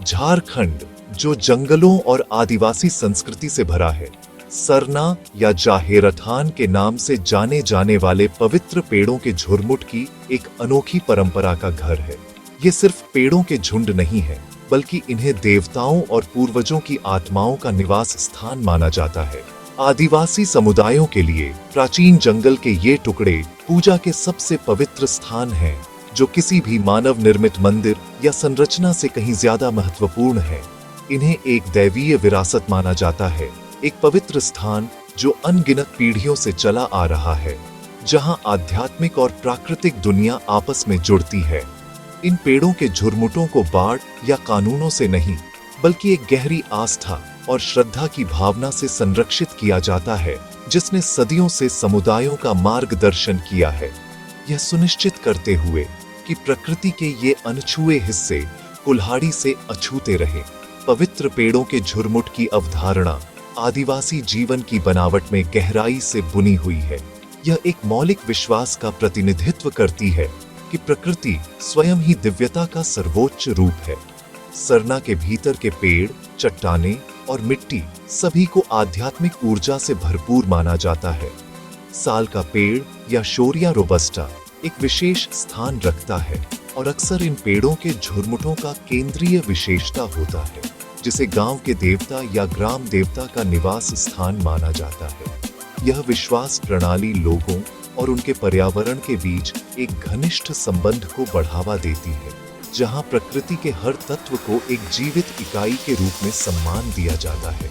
झारखंड, जो जंगलों और आदिवासी संस्कृति से भरा है, सरना या जाहेरथान के नाम से जाने जाने वाले पवित्र पेड़ों के झुरमुट की एक अनोखी परंपरा का घर है। ये सिर्फ पेड़ों के झुंड नहीं है, बल्कि इन्हें देवताओं और पूर्वजों की आत्माओं का निवास स्थान माना जाता है। आदिवासी समुदायों के लिए प्राचीन जंगल के ये टुकड़े पूजा के सबसे पवित्र स्थान हैं, जो किसी भी मानव निर्मित मंदिर या संरचना से कहीं ज्यादा महत्वपूर्ण है। इन्हें एक दैवीय विरासत माना जाता है, एक पवित्र स्थान जो अनगिनत पीढ़ियों से चला आ रहा है, जहां आध्यात्मिक और प्राकृतिक दुनिया आपस में जुड़ती है। इन पेड़ों के झुरमुटों को बाढ़ या कानूनों से नहीं, बल्कि एक गहरी आस्था और श्रद्धा की भावना से संरक्षित किया जाता है, जिसने सदियों से समुदायों का मार्गदर्शन किया है, यह सुनिश्चित करते हुए कि प्रकृति के ये अनछुए हिस्से कुल्हाड़ी से अछूते रहे। पवित्र पेड़ों के झुरमुट की अवधारणा आदिवासी जीवन की बनावट में गहराई से बुनी हुई है। यह एक मौलिक विश्वास का प्रतिनिधित्व करती है कि प्रकृति स्वयं ही दिव्यता का सर्वोच्च रूप है। सरना के भीतर के पेड़, चट्टानें और मिट्टी सभी को आध्यात्मिक ऊर्जा से भरपूर माना जाता है। साल का पेड़ या शोरिया रोबस्टा एक विशेष स्थान रखता है और अक्सर इन पेड़ों के झुरमुटों का केंद्रीय विशेषता होता है, जिसे गांव के देवता या ग्राम देवता का निवास स्थान माना जाता है। यह विश्वास प्रणाली लोगों और उनके पर्यावरण के बीच एक घनिष्ठ संबंध को बढ़ावा देती है, जहां प्रकृति के हर तत्व को एक जीवित इकाई के रूप में सम्मान दिया जाता है।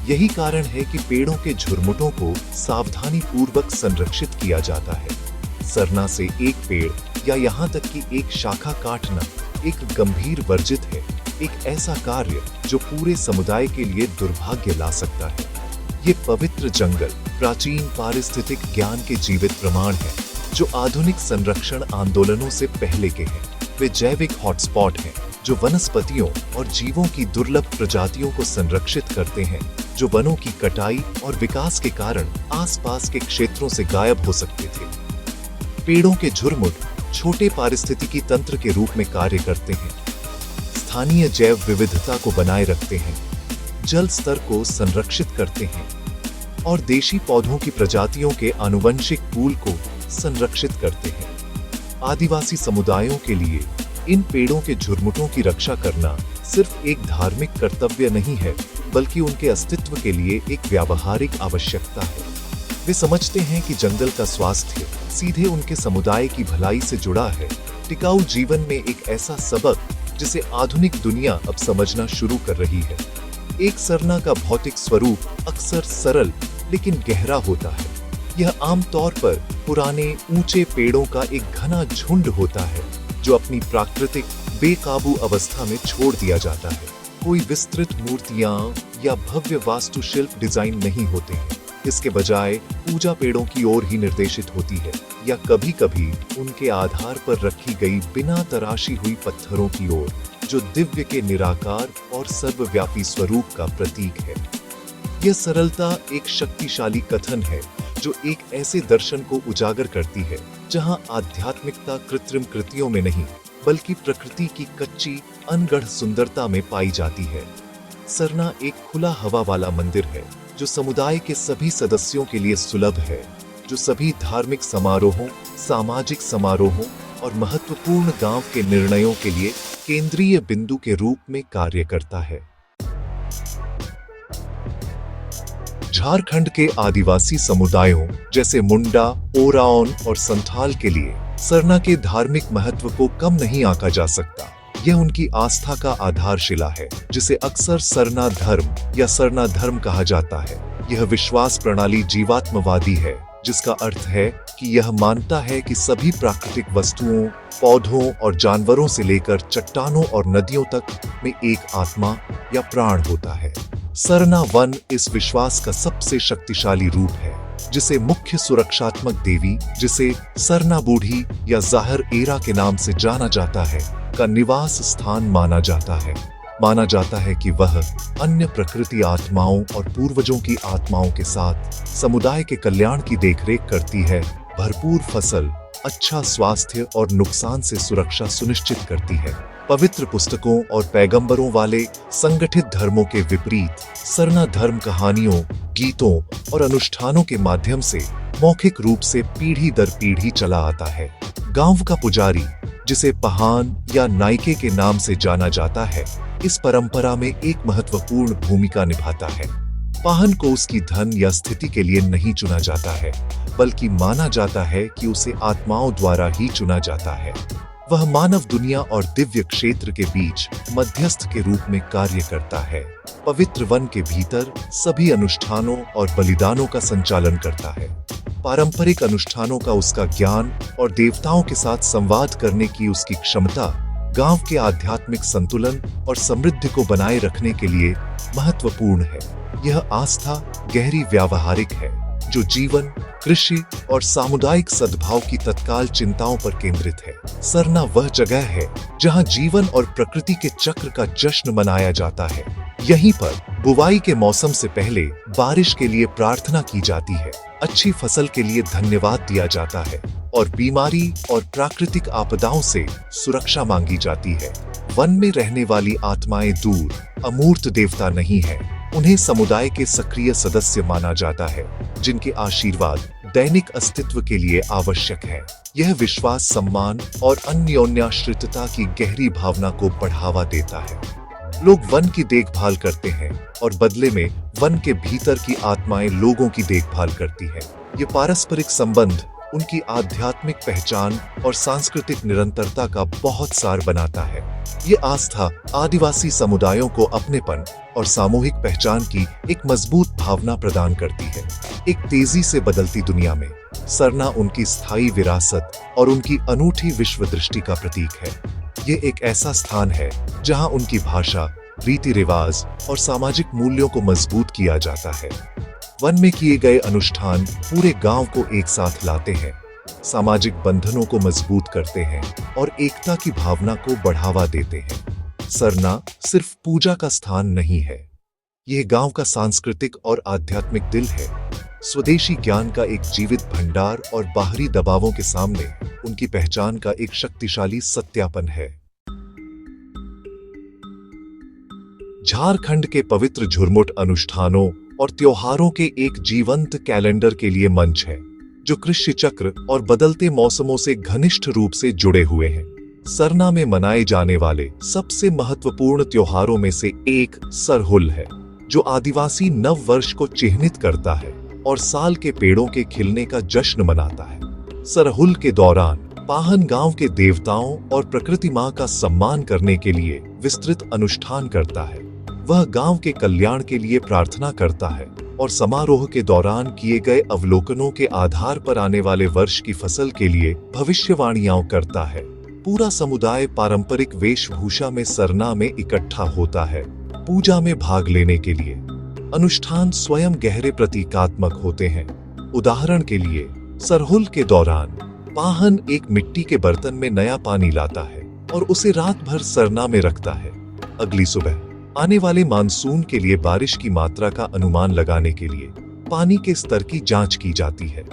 यही कारण है कि पेड़ों के झुरमुटों को सावधानी पूर्वक संरक्षित किया जाता है। सरना से एक पेड़ या यहाँ तक कि एक शाखा काटना एक गंभीर वर्जित है, एक ऐसा कार्य जो पूरे समुदाय के लिए दुर्भाग्य ला सकता है। ये पवित्र जंगल प्राचीन पारिस्थितिक ज्ञान के जीवित प्रमाण हैं, जो आधुनिक संरक्षण आंदोलनों से पहले के हैं। वे जैविक हॉटस्पॉट हैं, जो वनस्पतियों और जीवों की दुर्लभ प्रजातियों को संरक्षित करते हैं, जो वनों की कटाई और विकास के कारण आसपास के क्षेत्रों से गायब हो सकते थे। पेड़ों के झुरमुट छोटे पारिस्थितिकी तंत्र के रूप में कार्य करते हैं, स्थानीय जैव विविधता को बनाए रखते हैं, जल स्तर को संरक्षित करते हैं और देशी पौधों की प्रजातियों के आनुवंशिक पूल को संरक्षित करते हैं। आदिवासी समुदायों के लिए इन पेड़ों के झुरमुटों की रक्षा करना सिर्फ एक धार्मिक कर्तव्य नहीं है, बल्कि उनके अस्तित्व के लिए एक व्यावहारिक आवश्यकता है। वे समझते हैं कि जंगल का स्वास्थ्य सीधे उनके समुदाय की भलाई से जुड़ा है। टिकाऊ जीवन में एक ऐसा सबक जिसे आधुनिक दुनिया अब समझना शुरू कर रही है। एक सरना का भौतिक स्वरूप अक्सर सरल लेकिन गहरा होता है। यह आमतौर पर पुराने ऊंचे पेड़ों का एक घना झुंड होता है, जो अपनी प्राकृतिक बेकाबू अवस्था में छोड़ दिया जाता है। कोई विस्तृत मूर्तियां या भव्य वास्तुशिल्प डिजाइन नहीं होते हैं। इसके बजाय पूजा पेड़ों की ओर ही निर्देशित होती है, या कभी-कभी उनके आधार पर रखी गई बिना तराशी हुई पत्थरों की ओर, जो दिव्य के निराकार और सर्वव्यापी स्वरूप का प्रतीक है। यह सरलता एक शक्तिशाली कथन है, जो एक ऐसे दर्शन को उजागर करती है जहां आध्यात्मिकता कृत्रिम कृतियों में नहीं, बल्कि प्रकृति की कच्ची अनगढ़ सुंदरता में पाई जाती है। सरना एक खुला हवा वाला मंदिर है, जो समुदाय के सभी सदस्यों के लिए सुलभ है, जो सभी धार्मिक समारोहों, सामाजिक समारोहों और महत्वपूर्ण गांव के निर्णयों के लिए केंद्रीय बिंदु के रूप में कार्य करता है। झारखंड के आदिवासी समुदायों जैसे मुंडा, ओराओन और संथाल के लिए सरना के धार्मिक महत्व को कम नहीं आंका जा सकता। यह उनकी आस्था का आधारशिला है, जिसे अक्सर सरना धर्म या सरना धर्म कहा जाता है। यह विश्वास प्रणाली जीवात्मवादी है, जिसका अर्थ है कि यह मानता है कि सभी प्राकृतिक वस्तुओं, पौधों और जानवरों से लेकर चट्टानों और नदियों तक में एक आत्मा या प्राण होता है। सरना वन इस विश्वास का सबसे शक्तिशाली रूप है, जिसे मुख्य सुरक्षात्मक देवी, जिसे सरना बूढ़ी या जाहिर एरा के नाम से जाना जाता है, का निवास स्थान माना जाता है। माना जाता है कि वह अन्य प्रकृति आत्माओं और पूर्वजों की आत्माओं के साथ समुदाय के कल्याण की देखरेख करती है। भरपूर फसल, अच्छा स्वास्थ्य और नुकसान से सुरक्षा सुनिश्चित करती है। पवित्र पुस्तकों और पैगंबरों वाले संगठित धर्मों के विपरीत सरना धर्म कहानियों, गीतों और अनुष्ठानों के माध्यम से मौखिक रूप से पीढ़ी दर पीढ़ी चला आता है। गांव का पुजारी, जिसे पहान या नाइके के नाम से जाना जाता है, इस परंपरा में एक महत्वपूर्ण भूमिका निभाता है। पाहन को उसकी धन या स्थिति के लिए नहीं चुना जाता है, बल्कि माना जाता है कि उसे आत्माओं द्वारा ही चुना जाता है। वह मानव दुनिया और दिव्य क्षेत्र के बीच मध्यस्थ के रूप में कार्य करता है। पवित्र वन के भीतर सभी अनुष्ठानों और बलिदानों का संचालन करता है। पारंपरिक अनुष्ठानों का उसका ज्ञान और देवताओं के साथ संवाद करने की उसकी क्षमता गांव के आध्यात्मिक संतुलन और समृद्धि को बनाए रखने के लिए महत्वपूर्ण है। यह आस्था गहरी व्यावहारिक है, जो जीवन, कृषि और सामुदायिक सद्भाव की तत्काल चिंताओं पर केंद्रित है। सरना वह जगह है जहां जीवन और प्रकृति के चक्र का जश्न मनाया जाता है। यहीं पर बुवाई के मौसम से पहले बारिश के लिए प्रार्थना की जाती है, अच्छी फसल के लिए धन्यवाद दिया जाता है और बीमारी और प्राकृतिक आपदाओं से सुरक्षा मांगी जाती है। वन में रहने वाली आत्माएं दूर, अमूर्त देवता नहीं है। उन्हें समुदाय के सक्रिय सदस्य माना जाता है, जिनके आशीर्वाद दैनिक अस्तित्व के लिए आवश्यक है। यह विश्वास, सम्मान और अन्योन्याश्रितता की गहरी भावना को बढ़ावा देता है। लोग वन की देखभाल करते हैं और बदले में वन के भीतर की आत्माएं लोगों की देखभाल करती हैं। ये पारस्परिक संबंध उनकी आध्यात्मिक पहचान और सांस्कृतिक निरंतरता का बहुत सार बनाता है। ये आस्था आदिवासी समुदायों को अपनेपन और सामूहिक पहचान की एक मजबूत भावना प्रदान करती है। एक तेजी से बदलती दुनिया में सरना उनकी स्थायी विरासत और उनकी अनूठी विश्व दृष्टि का प्रतीक है। ये एक ऐसा स्थान है जहां उनकी भाषा, रीति रिवाज और सामाजिक मूल्यों को मजबूत किया जाता है। वन में किए गए अनुष्ठान पूरे गांव को एक साथ लाते हैं, सामाजिक बंधनों को मजबूत करते हैं और एकता की भावना को बढ़ावा देते हैं। सरना सिर्फ पूजा का स्थान नहीं है, यह गांव का सांस्कृतिक और आध्यात्मिक दिल है। स्वदेशी ज्ञान का एक जीवित भंडार और बाहरी दबावों के सामने उनकी पहचान का एक शक्तिशाली सत्यापन है। झारखंड के पवित्र झुरमुट अनुष्ठानों और त्योहारों के एक जीवंत कैलेंडर के लिए मंच है, जो कृषि चक्र और बदलते मौसमों से घनिष्ठ रूप से जुड़े हुए हैं। सरना में मनाए जाने वाले सबसे महत्वपूर्ण त्योहारों में से एक सरहुल है, जो आदिवासी नव वर्ष को चिह्नित करता है और साल के पेड़ों के खिलने का जश्न मनाता है। सरहुल के दौरान पाहन गांव के देवताओं और प्रकृति मां का सम्मान करने के लिए विस्तृत अनुष्ठान करता है। वह गांव के कल्याण के लिए प्रार्थना करता है और समारोह के दौरान किए गए अवलोकनों के आधार पर आने वाले वर्ष की फसल के लिए भविष्यवाणियां करता है। पूरा समुदाय पारंपरिक वेशभूषा में सरना में इकट्ठा होता है, पूजा में भाग लेने के लिए। अनुष्ठान स्वयं गहरे प्रतीकात्मक होते हैं। उदाहरण के लिए, सरहुल के दौरान पाहन एक मिट्टी के बर्तन में नया पानी लाता है और उसे रात भर सरना में रखता है। अगली सुबह आने वाले मानसून के लिए बारिश की मात्रा का अनुमान लगाने के लिए पानी के स्तर की जांच की जाती है।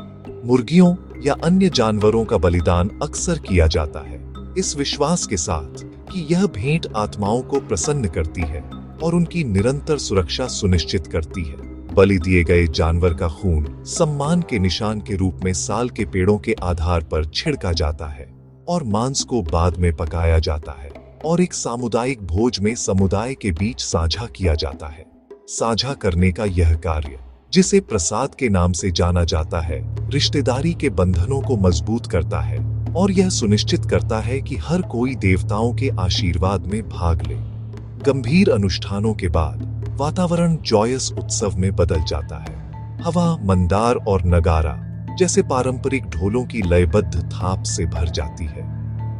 मुर्गियों या अन्य जानवरों का बलिदान अक्सर किया जाता है, इस विश्वास के साथ कि यह भेंट आत्माओं को प्रसन्न करती है और उनकी निरंतर सुरक्षा सुनिश्चित करती है। बलि दिए गए जानवर का खून सम्मान के निशान के रूप में साल के पेड़ों के आधार पर छिड़का जाता है और मांस को बाद में पकाया जाता है और एक सामुदायिक भोज में समुदाय के बीच साझा किया जाता है। साझा करने का यह कार्य, जिसे प्रसाद के नाम से जाना जाता है, रिश्तेदारी के बंधनों को मजबूत करता है और यह सुनिश्चित करता है कि हर कोई देवताओं के आशीर्वाद में भाग ले। गंभीर अनुष्ठानों के बाद वातावरण जॉयस उत्सव में बदल जाता है। हवा मंदार और नगारा जैसे पारंपरिक ढोलों की लयबद्ध थाप से भर जाती है।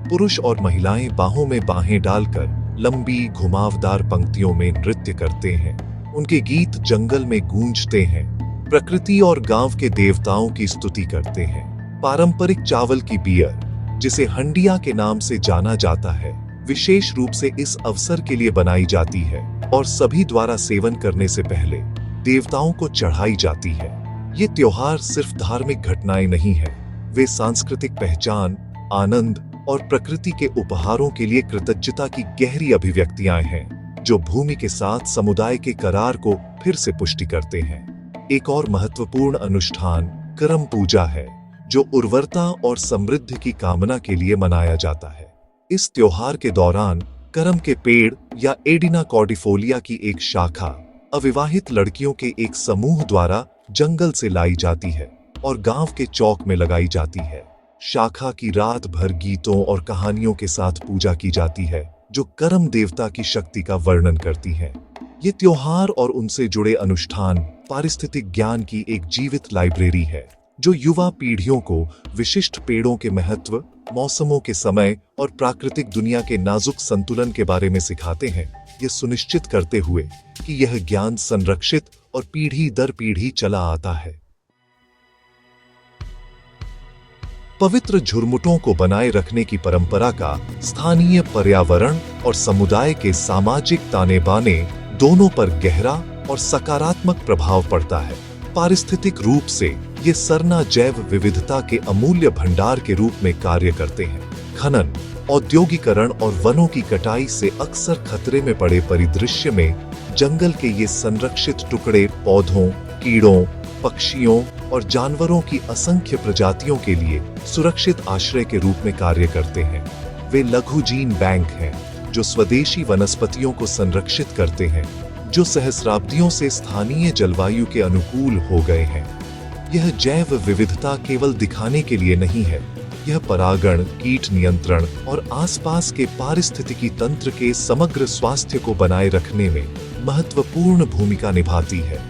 पुरुष और महिलाएं बाहों में बाहें डालकर लंबी घुमावदार पंक्तियों में नृत्य करते हैं। उनके गीत जंगल में गूंजते हैं, प्रकृति और गांव के देवताओं की स्तुति करते हैं। पारंपरिक चावल की बियर, जिसे हंडिया के नाम से जाना जाता है, विशेष रूप से इस अवसर के लिए बनाई जाती है और सभी द्वारा सेवन करने से पहले देवताओं को चढ़ाई जाती है। ये त्योहार सिर्फ धार्मिक घटनाएं नहीं है, वे सांस्कृतिक पहचान, आनंद और प्रकृति के उपहारों के लिए कृतज्ञता की गहरी अभिव्यक्तियां हैं, जो भूमि के साथ समुदाय के करार को फिर से पुष्टि करते हैं। एक और महत्वपूर्ण अनुष्ठान करम पूजा है, जो उर्वरता और समृद्धि की कामना के लिए मनाया जाता है। इस त्योहार के दौरान करम के पेड़ या एडिना कॉर्डिफोलिया की एक शाखा अविवाहित लड़कियों के एक समूह द्वारा जंगल से लाई जाती है और गांव के चौक में लगाई जाती है। शाखा की रात भर गीतों और कहानियों के साथ पूजा की जाती है, जो करम देवता की शक्ति का वर्णन करती है। ये त्योहार और उनसे जुड़े अनुष्ठान पारिस्थितिक ज्ञान की एक जीवित लाइब्रेरी है, जो युवा पीढ़ियों को विशिष्ट पेड़ों के महत्व, मौसमों के समय और प्राकृतिक दुनिया के नाजुक संतुलन के बारे में सिखाते हैं, ये सुनिश्चित करते हुए कि यह ज्ञान संरक्षित और पीढ़ी दर पीढ़ी चला आता है। पवित्र झुरमुटों को बनाए रखने की परंपरा का स्थानीय पर्यावरण और समुदाय के सामाजिक ताने बाने दोनों पर गहरा और सकारात्मक प्रभाव पड़ता है। पारिस्थितिक रूप से ये सरना जैव विविधता के अमूल्य भंडार के रूप में कार्य करते हैं। खनन, औद्योगिकरण और वनों की कटाई से अक्सर खतरे में पड़े परिदृश्य में जंगल के ये संरक्षित टुकड़े पौधों, कीड़ों, पक्षियों और जानवरों की असंख्य प्रजातियों के लिए सुरक्षित आश्रय के रूप में कार्य करते हैं। वे लघु जीन बैंक हैं, जो स्वदेशी वनस्पतियों को संरक्षित करते हैं, जो सहस्राब्दियों से स्थानीय जलवायु के अनुकूल हो गए हैं। यह जैव विविधता केवल दिखाने के लिए नहीं है, यह परागण, कीट नियंत्रण और आसपास के पारिस्थितिकी तंत्र के समग्र स्वास्थ्य को बनाए रखने में महत्वपूर्ण भूमिका निभाती है।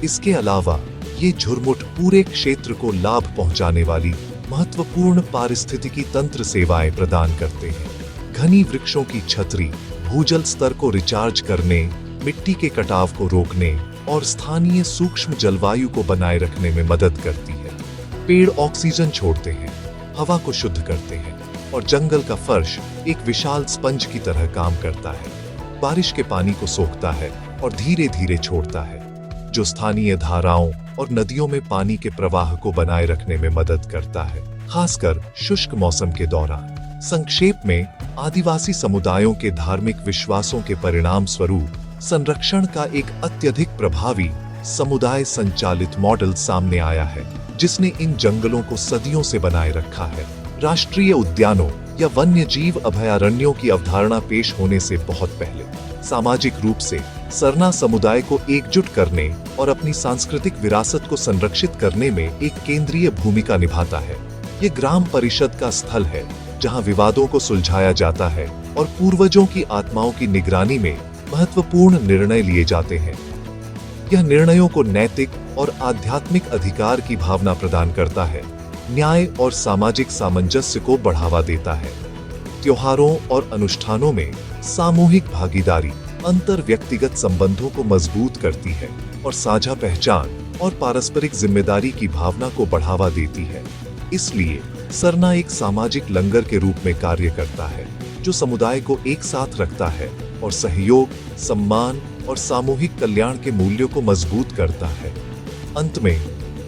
इसके अलावा ये झुरमुट पूरे क्षेत्र को लाभ पहुंचाने वाली महत्वपूर्ण पारिस्थितिकी तंत्र सेवाएं प्रदान करते हैं। घनी वृक्षों की छतरी भूजल स्तर को रिचार्ज करने, मिट्टी के कटाव को रोकने और स्थानीय सूक्ष्म जलवायु को बनाए रखने में मदद करती है। पेड़ ऑक्सीजन छोड़ते हैं, हवा को शुद्ध करते हैं और जंगल का फर्श एक विशाल स्पंज की तरह काम करता है। बारिश के पानी को सोखता है और धीरे धीरे छोड़ता है, जो स्थानीय धाराओं और नदियों में पानी के प्रवाह को बनाए रखने में मदद करता है, खासकर शुष्क मौसम के दौरान। संक्षेप में, आदिवासी समुदायों के धार्मिक विश्वासों के परिणाम स्वरूप संरक्षण का एक अत्यधिक प्रभावी समुदाय संचालित मॉडल सामने आया है, जिसने इन जंगलों को सदियों से बनाए रखा है। राष्ट्रीय उद्यानों या वन्य जीव अभयारण्यों की अवधारणा पेश होने से बहुत पहले सामाजिक रूप से सरना समुदाय को एकजुट करने और अपनी सांस्कृतिक विरासत को संरक्षित करने में एक केंद्रीय भूमिका निभाता है। ये ग्राम परिषद का स्थल है, जहां विवादों को सुलझाया जाता है और पूर्वजों की आत्माओं की निगरानी में महत्वपूर्ण निर्णय लिए जाते हैं। यह निर्णयों को नैतिक और आध्यात्मिक अधिकार की भावना प्रदान करता है, न्याय और सामाजिक सामंजस्य को बढ़ावा देता है। त्योहारों और अनुष्ठानों में सामूहिक भागीदारी अंतर व्यक्तिगत संबंधों को मजबूत करती है और साझा पहचान और पारस्परिक जिम्मेदारी की भावना को बढ़ावा देती है। इसलिए सरना एक सामाजिक लंगर के रूप में कार्य करता है, जो समुदाय को एक साथ रखता है और सहयोग, सम्मान और सामूहिक कल्याण के मूल्यों को मजबूत करता है। अंत में,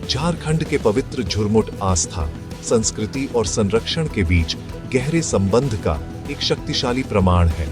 झारखंड के पवित्र झुरमुट आस्था, संस्कृति और संरक्षण के बीच गहरे संबंध का एक शक्तिशाली प्रमाण है।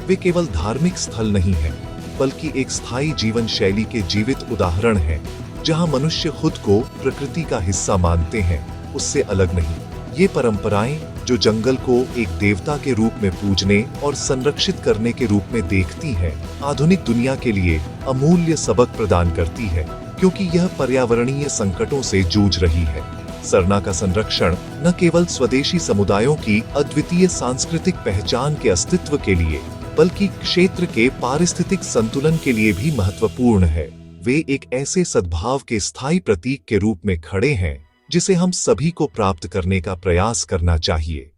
वे केवल धार्मिक स्थल नहीं हैं, बल्कि एक स्थायी जीवन शैली के जीवित उदाहरण हैं, जहां मनुष्य खुद को प्रकृति का हिस्सा मानते हैं, उससे अलग नहीं। ये परंपराएं, जो जंगल को एक देवता के रूप में पूजने और संरक्षित करने के रूप में देखती हैं, आधुनिक दुनिया के लिए अमूल्य सबक प्रदान करती है, क्योंकि यह पर्यावरणीय संकटों से जूझ रही है। सरना का संरक्षण न केवल स्वदेशी समुदायों की अद्वितीय सांस्कृतिक पहचान के अस्तित्व के लिए, बल्कि क्षेत्र के पारिस्थितिक संतुलन के लिए भी महत्वपूर्ण है। वे एक ऐसे सद्भाव के स्थायी प्रतीक के रूप में खड़े हैं, जिसे हम सभी को प्राप्त करने का प्रयास करना चाहिए।